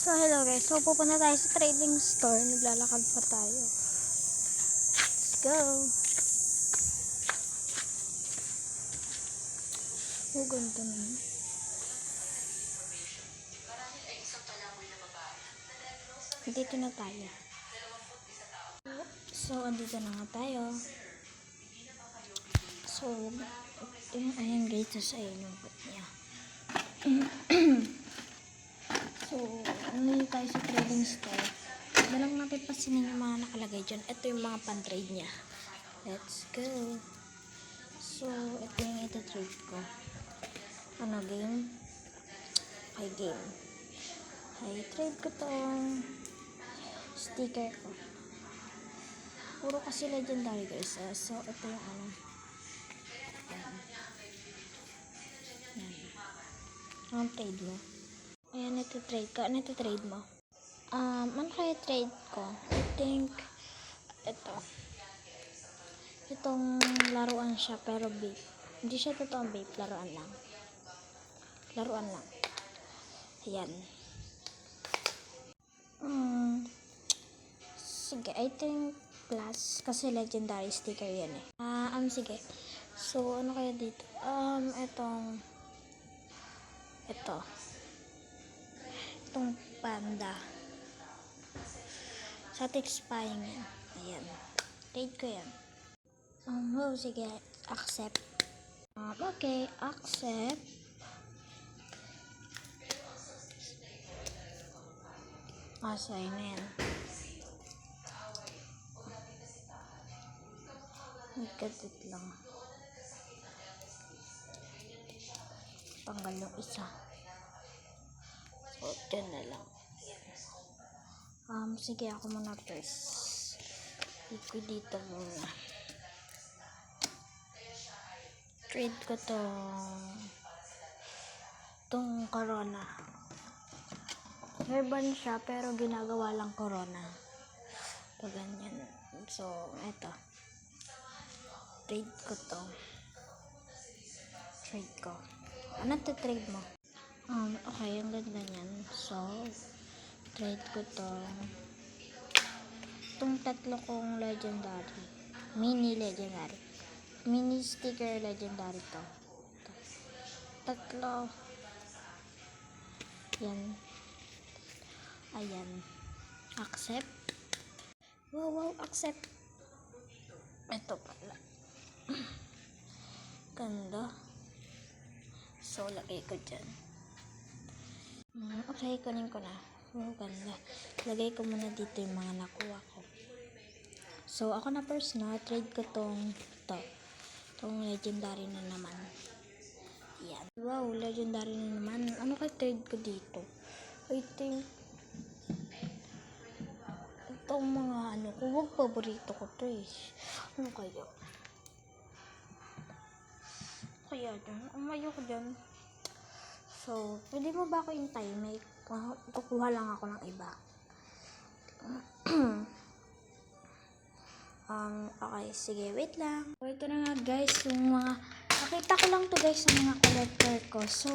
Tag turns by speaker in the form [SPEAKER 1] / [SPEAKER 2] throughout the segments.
[SPEAKER 1] So, hello guys. So, pupunta tayo sa trading store. Naglalakad pa tayo. Let's go. Oh, ganda naman. Dito na tayo. So, andito na nga tayo. So, ayan guys. Tapos ayan yung pot niya. So, nandito tayo sa trading store. Dalang natin pasinin yung mga nakalagay dyan. Ito yung mga pan-trade niya. Let's go. So, ito yung ito-trade ko. Ano, game? Ay, game. Ay, trade ko tong sticker ko. Puro kasi legendary guys. So, ito yung ano. Ayan. Ayan. Ang trade mo. Ayan, ito trade ka. Ano ito trade mo? Ano kaya trade ko? I think, ito. Itong laruan siya, pero vape. Hindi siya totoong vape. Laruan lang. Laruan lang. Ayan. Sige, I think plus. Kasi legendary sticker yan eh. Sige. So, ano kaya dito? Itong panda. Satisfying yan. Ayan. Trade ko yan. Sige. Accept. Okay. Accept. Sign na yan. Nagkadit lang. Tanggal yung isa. So, dyan na lang. Sige, ako muna first. Iko dito muna. Trade ko tong corona. Herbal siya, pero ginagawa lang corona. Ito, ganyan. So, eto. Trade ko to. Trade ko. Ano to trade mo? Okay, yung ganda niyan. So, trade ko itong tatlo kong legendary. Mini legendary. Mini sticker legendary to. Tatlo. Yan. Ayan. Accept. Wow, accept. Ito pala. Ganda. So, lagay ko dyan. Okay, kunin ko na. Ganda. Lagay ko muna dito yung mga nakuha ko. So, ako na first na. Trade ko tong legendary na naman. Yan. Wow, legendary na naman. Ano kaya trade ko dito? I think itong mga paborito ko to eh. Ano kaya? Kaya dyan. Umayo ko dyan. So, pwede mo ba ako hintay? May kukuha lang ako ng iba. Okay, sige, wait lang. So, ito na nga guys, yung mga nakita ko lang to guys sa mga collector ko. So,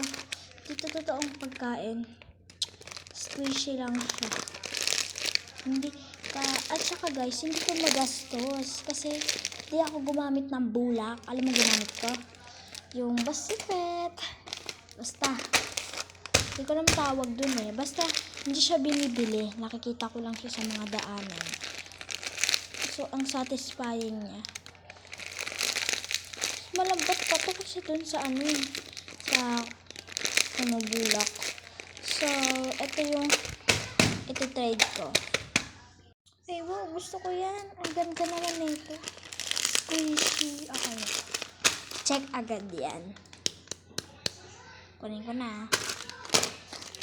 [SPEAKER 1] dito totoong pagkain. Squishy lang siya. At saka guys, hindi ko magastos kasi hindi ako gumamit ng bulak. Alam mo ginamit ko? Yung basikret. Basta, hindi ko naman tawag dun eh. Basta, hindi siya binibili. Nakikita ko lang siya sa mga daanan. So, ang satisfying niya. Malambot pa to kasi dun sa bulak. So, ito trade ko. Ay, wow, gusto ko yan. Ang ganda naman nito. Squishy. Okay. Check agad yan. Kunin ko na.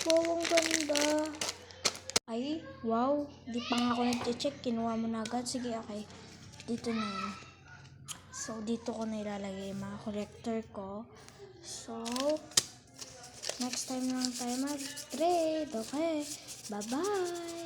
[SPEAKER 1] Wow, ang ganda. Ay, wow. Di pa nga ako nag-check. Kinuha mo na agad. Sige, okay. Dito na yun. So, dito ko na ilalagay yung mga collector ko. So, next time lang tayo mag-trade. Okay. Bye-bye.